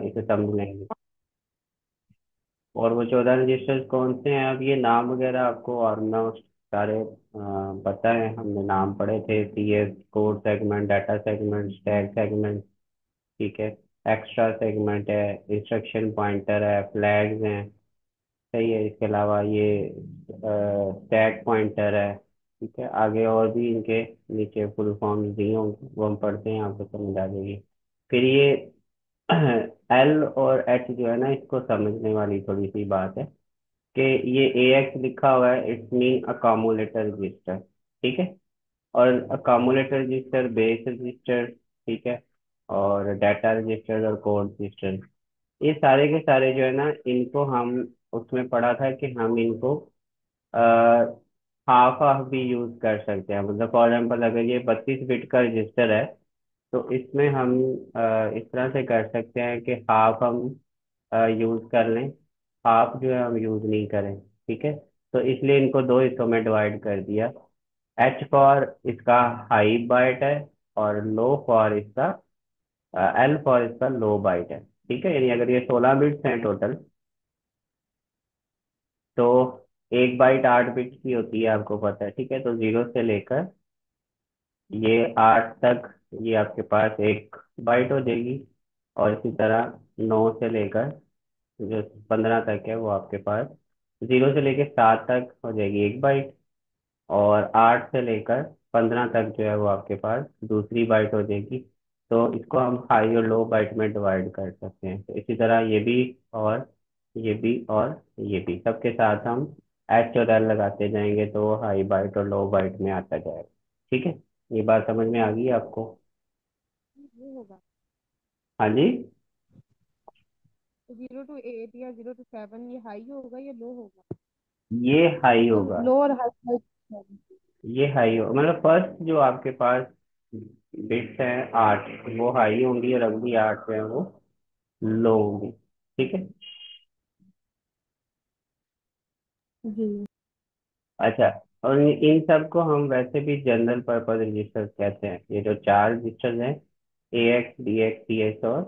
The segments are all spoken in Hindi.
इसे समझ लेंगे। और वो 14 रजिस्टर्स कौन से हैं, अब ये नाम वगैरह आपको ऑलमोस्ट सारे पता है, हमने नाम पढ़े थे। CS code segment, data segment, stack segment, ठीक है। एक्स्ट्रा सेगमेंट है, इंस्ट्रक्शन पॉइंटर है, फ्लैग्स हैं, सही है। इसके अलावा ये स्टैक पॉइंटर है, ठीक है। आगे और भी इनके नीचे फुल फॉर्म्स दिए होंगे, वो हम पढ़ते हैं, आपको समझ आ जाएगी। फिर ये L और H जो है ना, इसको समझने वाली थोड़ी सी बात है कि ये AX लिखा हुआ है, इट्स मीन अकामुलेटर रजिस्टर, ठीक है। और अकामुलेटर रजिस्टर, बेस रजिस्टर, ठीक है, और डाटा रजिस्टर और कोड रजिस्टर, ये सारे के सारे जो है ना, इनको हम उसमें पढ़ा था कि हम इनको हाफ हाफ भी यूज कर सकते हैं। मतलब फॉर एग्जाम्पल अगर ये 32 बिट का रजिस्टर है, तो इसमें हम इस तरह से कर सकते हैं कि हाफ हम यूज कर लें, हाफ जो है हम यूज नहीं करें, ठीक है। तो इसलिए इनको दो हिस्सों में डिवाइड कर दिया। H फॉर इसका हाई बाइट है, और लो फॉर इसका L फॉर इसका लो बाइट है, ठीक है। यानी अगर ये 16 बिट्स हैं टोटल, तो एक बाइट 8 बिट्स की होती है, आपको पता है, ठीक है। तो 0 से लेकर ये 8 तक ये आपके पास एक बाइट हो जाएगी। और इसी तरह 9 से लेकर जो 15 तक है, वो आपके पास 0 से लेकर 7 तक हो जाएगी एक बाइट। और 8 से लेकर 15 तक जो है वो आपके पास दूसरी बाइट हो जाएगी। तो इसको हम हाई और लो बाइट में डिवाइड कर सकते हैं। तो इसी तरह ये भी, और ये भी, और ये भी, सबके साथ हम H और L लगाते जाएंगे, तो वो हाई बाइट और लो बाइट में आता जाएगा, ठीक है। ये बात समझ में आ गई आपको? ये होगा हाँ जी। 0 to 8 या 0 to 7, ये हाई होगा या लो होगा? ये हाई मतलब होगा। लो और हाई। ये हाई हो, मतलब फर्स्ट जो आपके पास बिट्स हैं 8, वो हाई होंगी, और अगली 8 जो है वो लो होंगी, ठीक है। जी। अच्छा, और इन सब को हम वैसे भी जनरल पर्पज रजिस्टर्स कहते हैं। ये जो चार रजिस्टर्स हैं, AX, DX, CS और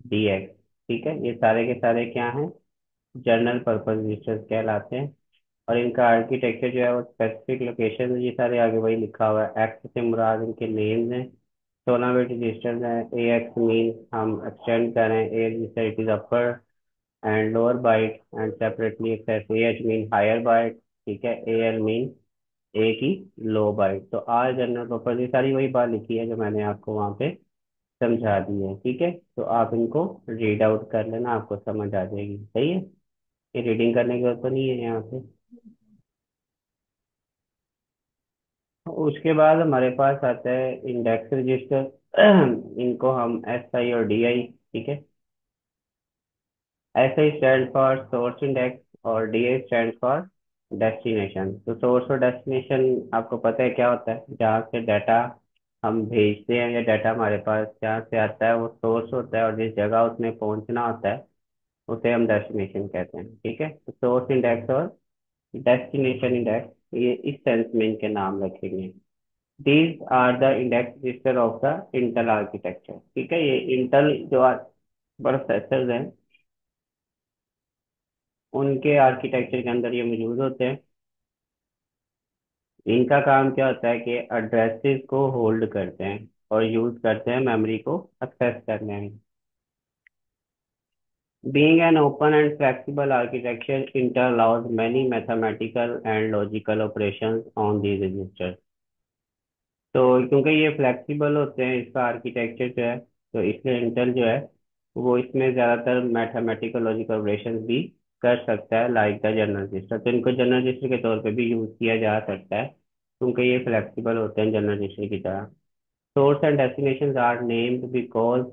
DX, ठीक है, ये सारे के सारे क्या हैं, जनरल पर्पज रजिस्टर्स कहलाते हैं। और इनका आर्किटेक्चर जो है वो स्पेसिफिक लोकेशन, ये सारे आगे वही लिखा हुआ है, एक्स से मुराद इनके नेम्स हैं। 16 बिट रजिस्टर्स हैं। AX मीन हम एक्सटेंड करें, A register it is upper and lower byte and separately access. AH mean higher byte, ठीक है। AL मीन एक ही लो बाइट। तो आर जनरल पर्पज, ये सारी वही बात लिखी है जो मैंने आपको वहाँ पे समझा दी है, ठीक है। तो आप इनको रीड आउट कर लेना, आपको समझ आ जाएगी, सही है। ये रीडिंग करने की जरूरत तो नहीं है यहाँ पे। उसके बाद हमारे पास आता है इंडेक्स रजिस्टर। इनको हम SI और DI, ठीक है। SI stand for source index, और DI स्टैंड फॉर डेस्टिनेशन। तो सोर्स और डेस्टिनेशन आपको पता है क्या होता है, जहाँ से डाटा हम भेजते हैं या डाटा हमारे पास जहाँ से आता है, वो सोर्स होता है, और जिस जगह उसने पहुंचना होता है उसे हम डेस्टिनेशन कहते हैं, ठीक है। तो सोर्स इंडेक्स और डेस्टिनेशन इंडेक्स, ये इस सेंस में इनके नाम रखेंगे। These are the index register of the Intel architecture, ठीक है। ये इंटेल जो प्रोसेसर्स हैं, उनके आर्किटेक्चर के अंदर ये मौजूद होते हैं। इनका काम क्या होता है कि एड्रेसेस को होल्ड करते हैं और यूज करते हैं मेमोरी को एक्सेस करने में। Being an open and flexible architecture, Intel allows many mathematical and logical operations on these registers. तो क्योंकि ये फ्लेक्सिबल होते हैं, इसका आर्किटेक्चर जो है, तो इसलिए इंटेल जो है वो इसमें ज़्यादातर मैथमेटिकल लॉजिकल ऑपरेशंस भी कर सकता है, लाइक द जनरल रजिस्टर। तो इनको जनरल रजिस्टर के तौर पे भी यूज़ किया जा सकता है, क्योंकि ये फ्लेक्सिबल होते हैं जनरल रजिस्टर की तरह। Source and destinations are named because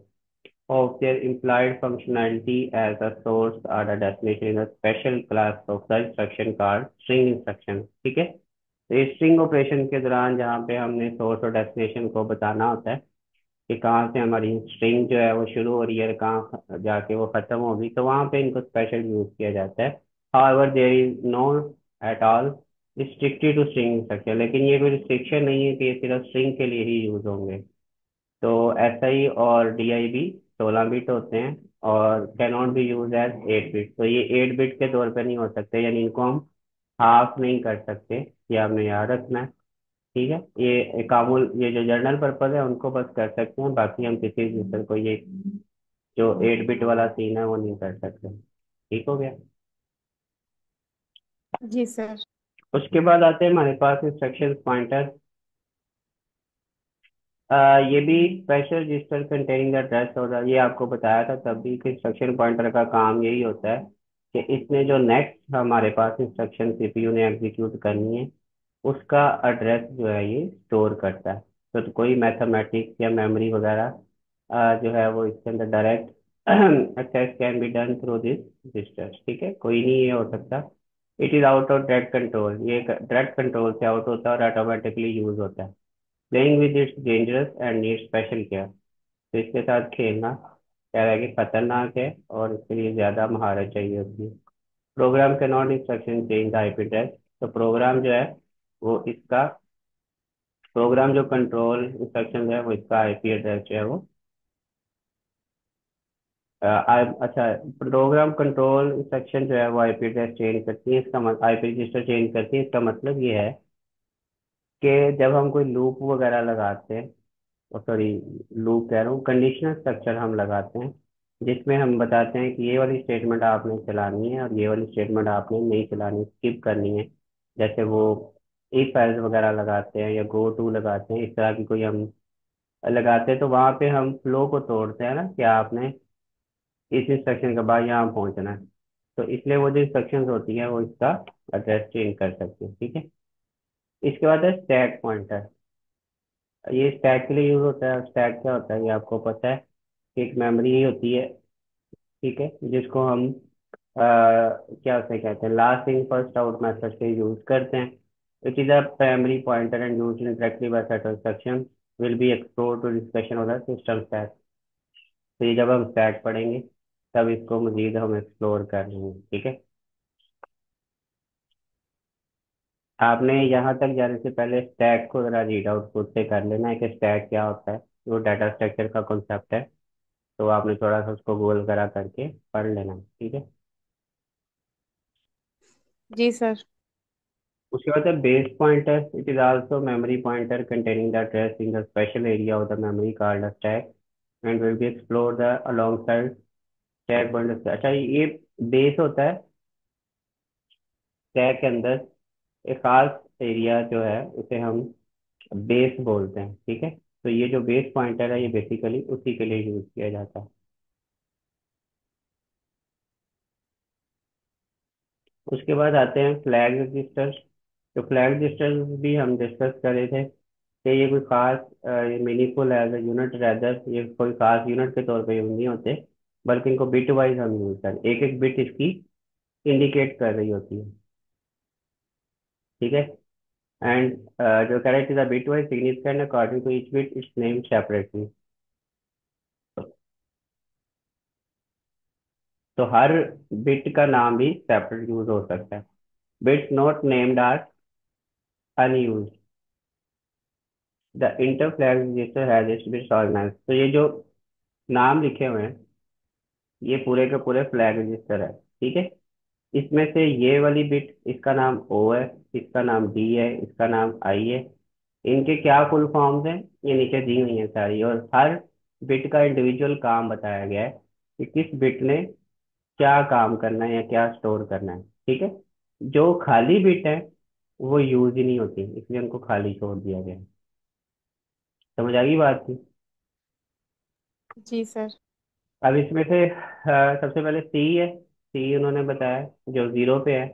of their implied functionality, as a source or a destination in a special class of the instruction called string instruction, ठीक है। तो ये स्ट्रिंग ऑपरेशन के दौरान जहाँ पे हमने सोर्स और डेस्टिनेशन को बताना होता है कि कहाँ से हमारी स्ट्रिंग जो है वो शुरू हो रही है और कहाँ जाके वो खत्म होगी, तो वहाँ पे इनको स्पेशल यूज किया जाता है। However there is no at all restricted to string instruction, लेकिन ये कोई रिस्ट्रिक्शन नहीं है कि ये सिर्फ स्ट्रिंग के लिए ही यूज होंगे। तो SI और DI भी 16 बिट होते हैं और can not be use as 8 bit. तो ये 8 बिट के तौर पे नहीं हो सकते, यानी इनको हम हाफ नहीं कर सकते, ये हमें याद रखना है। ठीक है, ये कामूल ये जो जर्नल पर्पज है उनको बस कर सकते हैं, बाकी हम किसी दूसरे को ये जो 8 बिट वाला सीन है वो नहीं कर सकते। ठीक हो गया। जी सर। उसके बाद आते हैं हमारे पास इंस्ट्रक्शन पॉइंटर। ये भी special register containing the test order, ये आपको बताया था तभी कि इंस्ट्रक्शन पॉइंटर का काम यही होता है कि इसमें जो नेक्स्ट हमारे पास इंस्ट्रक्शन सीपीयू ने एग्जीक्यूट करनी है उसका एड्रेस जो है ये स्टोर करता है। तो कोई मैथमेटिक्स या मेमोरी वगैरह जो है वो इसके अंदर direct access can be done through this register. ठीक है, कोई नहीं ये हो सकता। It is out of direct control, ये डायरेक्ट कंट्रोल से आउट होता है और ऑटोमेटिकली यूज होता है। Playing with its dangerous and need special care. तो इसके साथ खेलना कह रहा है कि खतरनाक है और इसके लिए ज्यादा महारत चाहिए होती है। प्रोग्राम के not instruction change the IP address. तो प्रोग्राम जो है वो इसका प्रोग्राम जो कंट्रोल इंस्ट्रक्शन है वो इसका आईपी एड्रेस जो है वो अच्छा, प्रोग्राम कंट्रोल इंस्ट्रक्शन जो है वो आईपी एड्रेस चेंज करती है, इसका आईपी रजिस्टर चेंज करती है। इसका मतलब ये है कि जब हम कोई लूप वगैरह लगाते हैं, सॉरी लूप कह रहा हूँ, कंडीशनल स्ट्रक्चर हम लगाते हैं जिसमें हम बताते हैं कि ये वाली स्टेटमेंट आपने चलानी है और ये वाली स्टेटमेंट आपने नहीं चलानी, स्किप करनी है। जैसे वो इफ एल्स वगैरह लगाते हैं या गो टू लगाते हैं, इस तरह की कोई हम लगाते हैं, तो वहां पे हम फ्लो को तोड़ते हैं ना कि आपने इस इंस्ट्रक्शन के बाद यहाँ पहुंचना है। तो इसलिए वो जो इंस्ट्रक्शंस होती है वो इसका एड्रेस चेंज कर सकते हैं। ठीक है, इसके बाद है स्टैक पॉइंटर। ये स्टैक के लिए यूज होता है। स्टैक क्या होता है ये आपको पता है कि एक मेमोरी ही होती है। ठीक है, जिसको हम क्या उसे कहते हैं, last in first out method से यूज करते हैं। It is a primary pointer and use directly by set instruction will be explore to discussion of the system stack. तो ये जब हम स्टैक पढ़ेंगे तब इसको मजीद हम एक्सप्लोर कर लेंगे। ठीक है, आपने यहाँ तक जाने से पहले स्टैक को जरा रीड आउट खुद से कर लेना है कि स्टैक क्या होता है। वो डाटा स्ट्रक्चर का कॉन्सेप्ट है, तो आपने थोड़ा सा उसको गोल करा करके पढ़ लेना है। ठीक है, जी सर। उसके बाद है base pointer. It is also memory pointer containing the address in the special area of the memory called the stack and will be explore the alongside stack pointer. अच्छा, ये बेस होता है स्टैक के अंदर एक खास एरिया जो है उसे हम बेस बोलते हैं। ठीक है, तो ये जो बेस पॉइंटर है ये बेसिकली उसी के लिए यूज किया जाता है। उसके बाद आते हैं फ्लैग रजिस्टर। तो फ्लैग रजिस्टर भी हम डिस्कस कर रहे थे कि ये कोई खास meaningful as a unit rather, ये कोई खास यूनिट के तौर पे यूज नहीं होते, बल्कि इनको बिट वाइज हम यूज करते हैं। एक एक बिट इसकी इंडिकेट कर रही होती है। ठीक है, एंड जो correct is a bit wise significant according to each bit its name separately. तो हर बिट का नाम भी सेपरेट यूज हो सकता है। Bits not named are unused. The inter flag register has its bits organized. तो ये जो नाम लिखे हुए हैं ये पूरे के पूरे फ्लैग रजिस्टर है। ठीक है, इसमें से ये वाली बिट, इसका नाम ओ है, इसका नाम डी है, इसका नाम आई है। इनके क्या फुल फॉर्म्स हैं ये नीचे दी हुई है सारी, और हर बिट का इंडिविजुअल काम बताया गया है कि किस बिट ने क्या काम करना है या क्या स्टोर करना है। ठीक है, जो खाली बिट है वो यूज ही नहीं होती, इसलिए उनको खाली छोड़ दिया गया है। समझ आ गई बात की। जी सर। अब इसमें से सबसे पहले सी है। सी उन्होंने बताया जो जीरो पे है,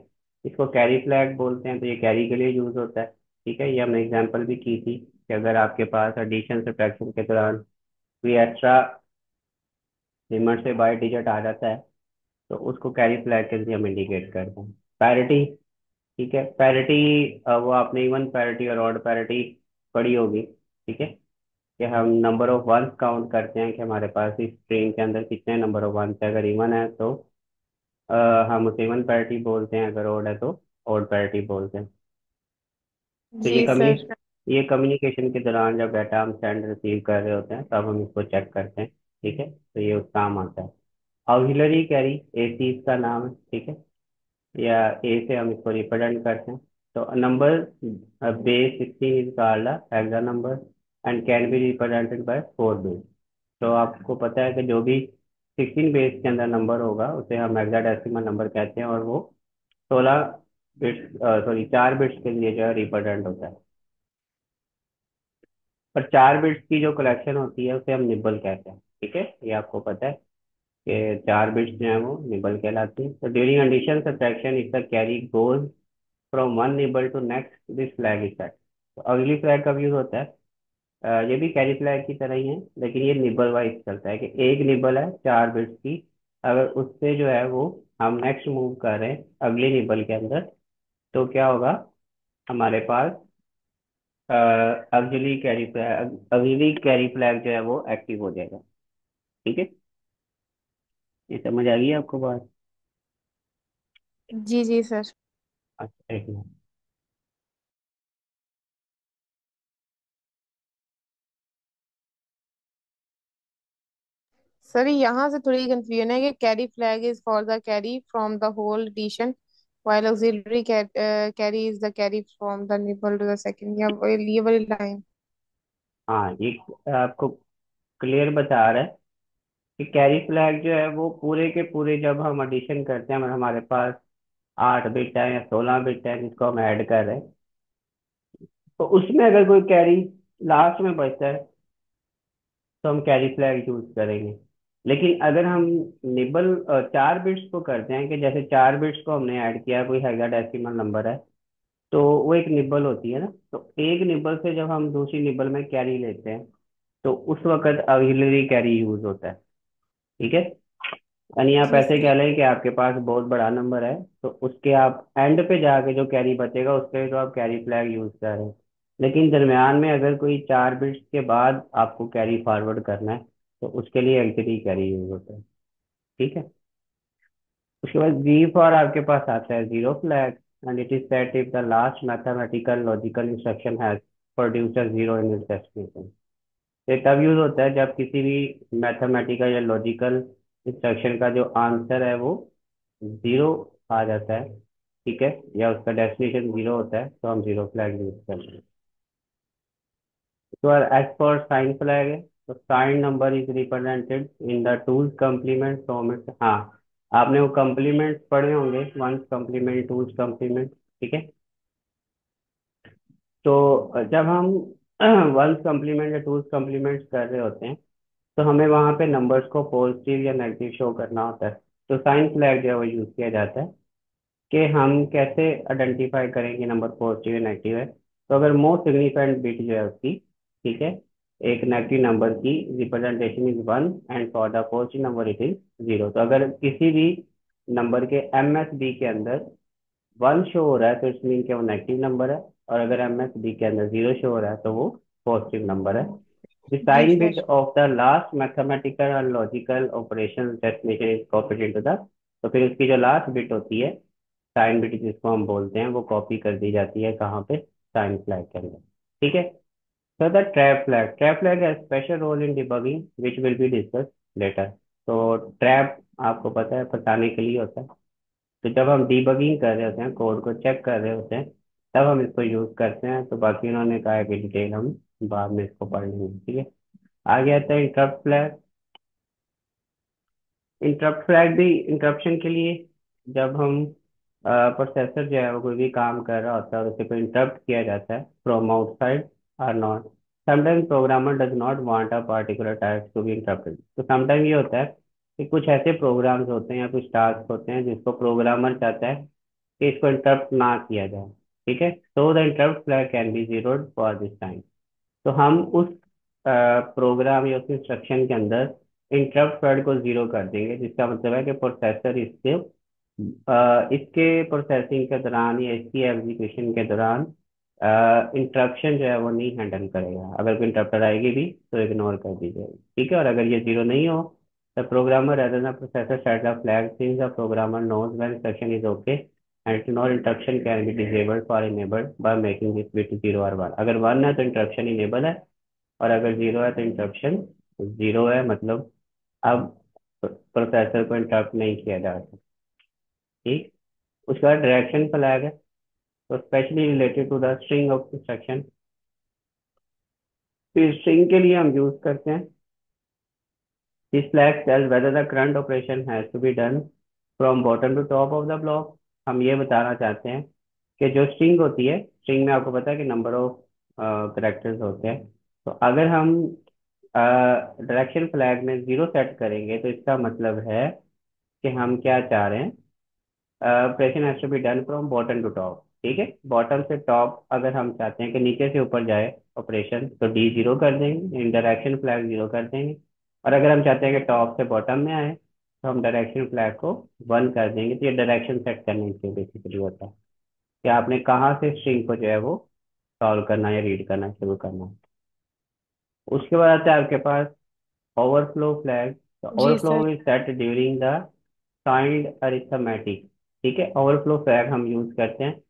इसको कैरी फ्लैग बोलते हैं, तो ये कैरी के लिए यूज होता है। ठीक है, ये हमने एग्जांपल भी की थी कि अगर आपके पास एडिशन सब्ट्रैक्शन के दौरान कोई एक्स्ट्रा नंबर से बाई डिजिट आ जाता है तो उसको कैरी फ्लैग के जरिए हम इंडिकेट करते हैं। पैरिटी, ठीक है, पैरिटी वो आपने इवन पैरिटी और ऑड पैरिटी पढ़ी होगी। ठीक है, कि हम नंबर ऑफ वंस काउंट करते हैं कि हमारे पास इस स्ट्रिंग के अंदर कितने नंबर ऑफ वंस है। अगर इवन है तो अ, हम उसे इवन पैरिटी बोलते हैं, अगर ऑड है तो ऑड पैरिटी बोलते हैं। तो जी सर। ये कम्युनिकेशन के दौरान जब डाटा हम सेंड रिसीव कर रहे होते हैं तब हम इसको चेक करते हैं ठीक है, तो ये उस काम आता है। ऑक्सिलरी कैरी, ए सी इसका नाम है, ठीक है, या ए से हम इसको रिप्रेजेंट करते हैं। तो number base 16 is called hexa number and can be represented by 4 base. तो आपको पता है कि जो भी 16 बेस के अंदर नंबर होगा उसे हम हेक्साडेसिमल नंबर कहते हैं, और वो 16 बिट्स, सॉरी 4 बिट्स के लिए जो है रिप्रेजेंट होता है। और 4 बिट्स की जो कलेक्शन होती है उसे हम निबल कहते हैं, ठीक है, ये आपको पता है कि 4 बिट्स जो है वो निबल कहलाती है। तो during addition subtraction if the carry goes from one nibble to next this flag is set. तो अगली फ्लैग कब यूज होता है? ये भी कैरी फ्लैग की तरह ही है, लेकिन ये निबल वाइज चलता है कि एक निबल है 4 बिट्स की, अगर उससे जो है वो हम नेक्स्ट मूव कर रहे हैं अगली निबल के अंदर, तो क्या होगा हमारे पास? अगली कैरी फ्लैग जो है वो एक्टिव हो जाएगा। ठीक है, ये समझ आ गई आपको बात? जी जी सर। अच्छा, एक मिनट। सर यहाँ से थोड़ी कंफ्यूजन है कि carry flag is for the carry from the whole addition, while auxiliary carry is the carry from the nibble to the second, ये वाली लाइन। हाँ, ये आपको क्लियर बता रहा है कि कैरी फ्लैग जो है वो पूरे के पूरे जब हम एडिशन करते हैं, मतलब हमारे पास 8 बिट है या 16 बिट है जिसको हम ऐड कर रहे हैं, तो उसमें अगर कोई कैरी लास्ट में बचता है तो हम कैरी फ्लैग यूज करेंगे। लेकिन अगर हम निबल 4 बिट्स को करते हैं, कि जैसे 4 बिट्स को हमने ऐड किया, कोई हेक्साडेसिमल नंबर है, तो वो एक निबल होती है ना, तो एक निबल से जब हम दूसरी निबल में कैरी लेते हैं तो उस वक्त ऑक्सिलरी कैरी यूज होता है। ठीक है, यानी आप जी ऐसे सर। कह लें कि आपके पास बहुत बड़ा नंबर है, तो उसके आप एंड पे जाके जो कैरी बचेगा उसके तो आप कैरी फ्लैग यूज कर रहे हैं। लेकिन दरमियान में अगर कोई 4 बिट्स के बाद आपको कैरी फॉरवर्ड करना है तो उसके लिए एलसीडी कैरी यूज होता है। ठीक है, उसके बाद जी फॉर आपके पास आता है zero flag, and it is set if the last mathematical logical instruction has produce a zero in its destination. ये तब यूज होता है जब किसी भी मैथमेटिकल या लॉजिकल इंस्ट्रक्शन का जो आंसर है वो जीरो आ जाता है, ठीक है, या उसका डेस्टिनेशन जीरो होता है, तो हम जीरो फ्लैग यूज करते हैं। तो एज पर साइन फ्लैग है, तो sign number is represented in the two's complement from its. हाँ, आपने वो कम्प्लीमेंट पढ़े होंगे, वंस कम्प्लीमेंट, टूज कम्प्लीमेंट, ठीक है। तो जब हम वंस कम्प्लीमेंट या टूज कम्प्लीमेंट कर रहे होते हैं तो हमें वहां पे नंबर्स को पॉजिटिव या नेगेटिव शो करना होता है। तो साइन फ्लैग जो है वो यूज किया जाता है कि हम कैसे आइडेंटिफाई करेंगे नंबर पॉजिटिव या नेगेटिव है। तो अगर मोस्ट सिग्निफिकेंट बिट जो है उसकी, ठीक है, एक नेगेटिव नंबर की representation is one and for the positive number it is zero. तो अगर किसी भी नंबर के एम एस बी के अंदर वन शो हो रहा है तो इट्स मीन कि वो नेगेटिव नंबर है, और अगर एम एस बी के अंदर जीरो शो हो रहा है तो वो पॉजिटिव नंबर है। The जी sign bit sir. of the last mathematical and logical operation definition is copied into the, तो फिर उसकी जो लास्ट बिट होती है, साइन बिट जिसको हम बोलते हैं, वो कॉपी कर दी जाती है कहाँ पे? साइन फ्लैग के अंदर। ठीक है, so the trap flag has special role in debugging which will be discussed later। तो ट्रैप आपको पता है फंसाने के लिए होता है। तो जब हम डिबगिंग कर रहे होते हैं, कोड को चेक कर रहे होते हैं, तब हम इसको यूज करते हैं। तो बाकी उन्होंने कहा है कि डिटेल हम बाद में इसको पढ़ लेंगे, ठीक है। आगे आता है इंटरप्ट फ्लैग। इंटरप्ट फ्लैग भी इंटरप्शन के लिए, जब हम प्रोसेसर जो है वो कोई भी काम कर रहा होता है और उसे कोई इंटरप्ट किया जाता है फ्रॉम आउटसाइड और not, sometime programmer does not want a particular task to be interrupted. तो समटाइम ये होता है कि कुछ ऐसे प्रोग्राम्स होते हैं या कुछ टास्क होते हैं जिसको प्रोग्रामर चाहता है कि इसको इंटरप्ट ना किया जाए, ठीक है। So the interrupt flag can be zeroed for this time. तो हम उस प्रोग्राम या उस इंस्ट्रक्शन के अंदर इंटरप्ट वर्ड को जीरो कर देंगे, जिसका मतलब है कि प्रोसेसर इसके प्रोसेसिंग के दौरान या इसकी एग्जीक्यूशन के दौरान इंटरप्शन जो है वो नहीं हैंडल करेगा। अगर कोई इंटरप्टर आएगी भी तो इग्नोर कर दी जाएगी, ठीक है। और अगर ये जीरो नहीं हो, the programmer rather than processor set the flag since the programmer knows when instruction is okay and no interruption can be disabled or enabled by making this bit zero or one। अगर वन है तो इंटरप्शन इनेबल है, और अगर जीरो है तो इंटरप्शन जीरो है, मतलब अब प्रोसेसर को इंटरप्ट नहीं किया जा सकता। ठीक। उसके बाद डायरेक्शन फ्लैग है, तो specially related to the string of instruction. तो स्ट्रिंग के लिए हम यूज करते हैं this flag tells whether the current operation has to be done from bottom to top of the block. हम ये बताना चाहते हैं कि जो स्ट्रिंग होती है, स्ट्रिंग में आपको पता है कि नंबर ऑफ करेक्टर्स होते हैं। तो अगर हम डायरेक्शन फ्लैग में जीरो सेट करेंगे तो इसका मतलब है कि हम क्या चाह रहे हैं, operation has to be done from bottom to top. ठीक है, बॉटम से टॉप अगर हम चाहते हैं कि नीचे से ऊपर जाए ऑपरेशन, तो डी जीरो कर देंगे, इन डायरेक्शन फ्लैग जीरो कर देंगे। और अगर हम चाहते हैं कि टॉप से बॉटम में आए, तो हम डायरेक्शन फ्लैग को वन कर देंगे। तो ये डायरेक्शन सेट करने के बेसिकली होता है कि आपने कहाँ से स्ट्रिंग को जो है वो सॉल्व करना या रीड करना शुरू करना है। उसके बाद आता है आपके पास ओवरफ्लो फ्लैग। तो जी overflow sir. Is set during the signed arithmetic. ठीक है, ओवरफ्लो फ्लैग हम यूज करते हैं,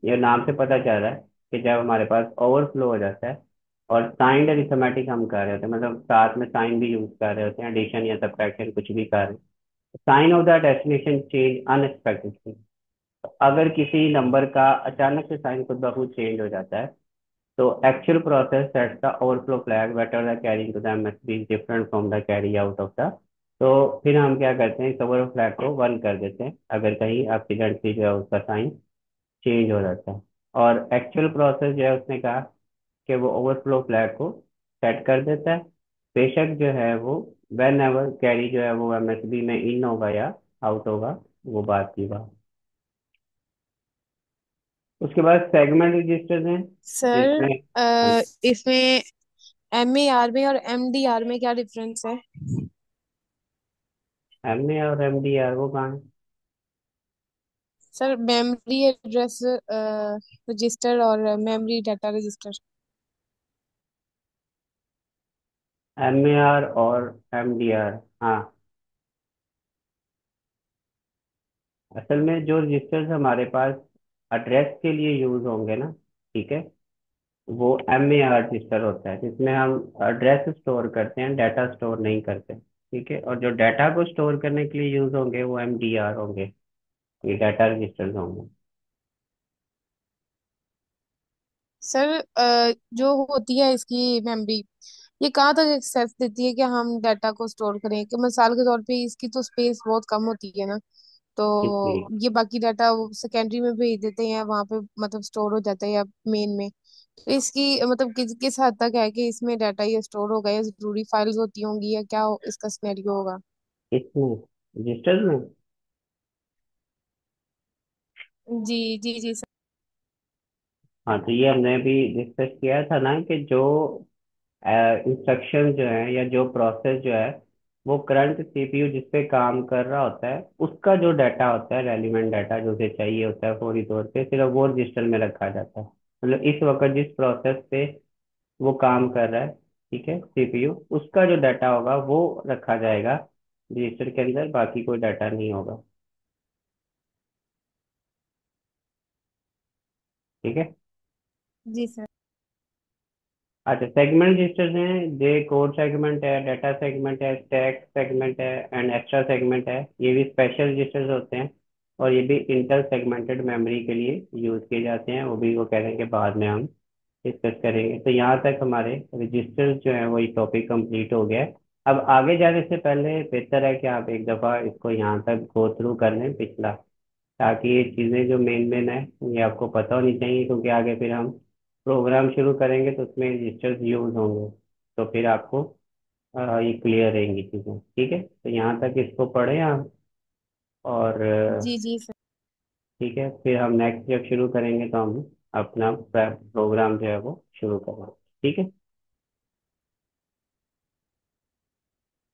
ये नाम से पता चल रहा है कि जब हमारे पास ओवरफ्लो हो जाता है और साइंड अरिथमेटिक हम कर रहे होते हैं, मतलब साथ में साइन भी यूज कर रहे होते हैं, एडिशन या सब्ट्रैक्शन कुछ भी कर रहे हैं, sign of the destination change unexpectedly. अगर किसी नंबर का अचानक से साइन खुद ब खुद चेंज हो जाता है, तो actual process sets the overflow flag whether the carrying to the MSB is different from the carry out of the। तो फिर हम क्या करते हैं, इस ओवरफ्लो फ्लैग को वन कर देते हैं अगर कहीं एक्सीडेंटली जो है उसका साइन चेंज हो जाता है। और एक्चुअल प्रोसेस जो है उसने कहा कि वो ओवरफ्लो फ्लैग को सेट कर देता है, बेशक जो है वो वेन एवर कैरी जो है वो एमएसबी में इन होगा या आउट होगा, वो बात की बात। उसके बाद सेगमेंट रजिस्टर्स हैं सर जिसमें इसमें MER में और MDR में क्या डिफरेंस है? एम ए और एम डी आर वो कहाँ है। सर मेमोरी एड्रेस रजिस्टर और memory data register. M A R और एम डी आर, हाँ। असल में जो रजिस्टर्स हमारे पास एड्रेस के लिए यूज होंगे ना, ठीक है, वो एम ए आर रजिस्टर होता है जिसमें हम एड्रेस स्टोर करते हैं, डाटा स्टोर नहीं करते। ठीक है, और जो डाटा को स्टोर करने के लिए यूज होंगे वो एम डी आर होंगे, ये डाटा रजिस्टर्स होंगे। सर जो होती है इसकी मेमोरी, ये कहाँ तक एक्सेस देती है कि हम डाटा को स्टोर करें? कि मिसाल के तौर पे इसकी तो स्पेस बहुत कम होती है ना, तो कितनी। ये बाकी डाटा सेकेंडरी में भेज देते हैं, वहां पे मतलब स्टोर हो जाता है या मेन में? तो इसकी मतलब किस हद तक है कि इसमें डाटा ये स्टोर होगा, या जरूरी फाइल्स होती होंगी, या क्या इसका सिनेरियो होगा? कितने रजिस्टर्स में। जी जी जी सर। हाँ, तो ये हमने अभी डिस्कस किया था ना कि जो इंस्ट्रक्शन जो है या जो प्रोसेस जो है, वो करंट सीपीयू जिस पे काम कर रहा होता है उसका जो डाटा होता है, रेलिवेंट डाटा जो उसे चाहिए होता है फौरी तौर पे, सिर्फ वो रजिस्टर में रखा जाता है। मतलब इस वक्त जिस प्रोसेस पे वो काम कर रहा है, ठीक है, सीपीयू, उसका जो डाटा होगा वो रखा जाएगा रजिस्टर के अंदर, बाकी कोई डाटा नहीं होगा। ठीक है। जी सर। अच्छा, सेगमेंट रजिस्टर्स हैं, जे कोड सेगमेंट है, डाटा सेगमेंट है, स्टैक सेगमेंट है एंड एक्स्ट्रा सेगमेंट है। ये भी स्पेशल रजिस्टर्स होते हैं और ये भी इंटर सेगमेंटेड मेमोरी के लिए यूज किए जाते हैं, वो भी वो कह रहे हैं कि बाद में हम डिस्कस करेंगे। तो यहाँ तक हमारे रजिस्टर्स जो है वो ये टॉपिक कंप्लीट हो गया है। अब आगे जाने से पहले बेहतर है कि आप एक दफ़ा इसको यहाँ तक गो थ्रू कर लें पिछला, ताकि ये चीज़ें जो मेन मेन है ये आपको पता होनी चाहिए, क्योंकि आगे फिर हम प्रोग्राम शुरू करेंगे तो उसमें रजिस्टर्स यूज होंगे, तो फिर आपको ये क्लियर रहेंगी चीज़ें। ठीक है, तो यहाँ तक इसको पढ़ें आप। और जी जी सर। ठीक है, फिर हम नेक्स्ट जब शुरू करेंगे तो हम अपना प्रोग्राम जो है वो शुरू करेंगे। ठीक है।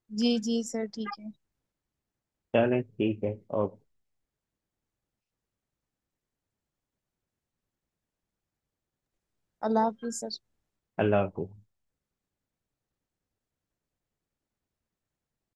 जी जी सर, ठीक है। चलें, ठीक है, ओके। अल्लाह हाफिज सर। अल्लाह हाफिज़।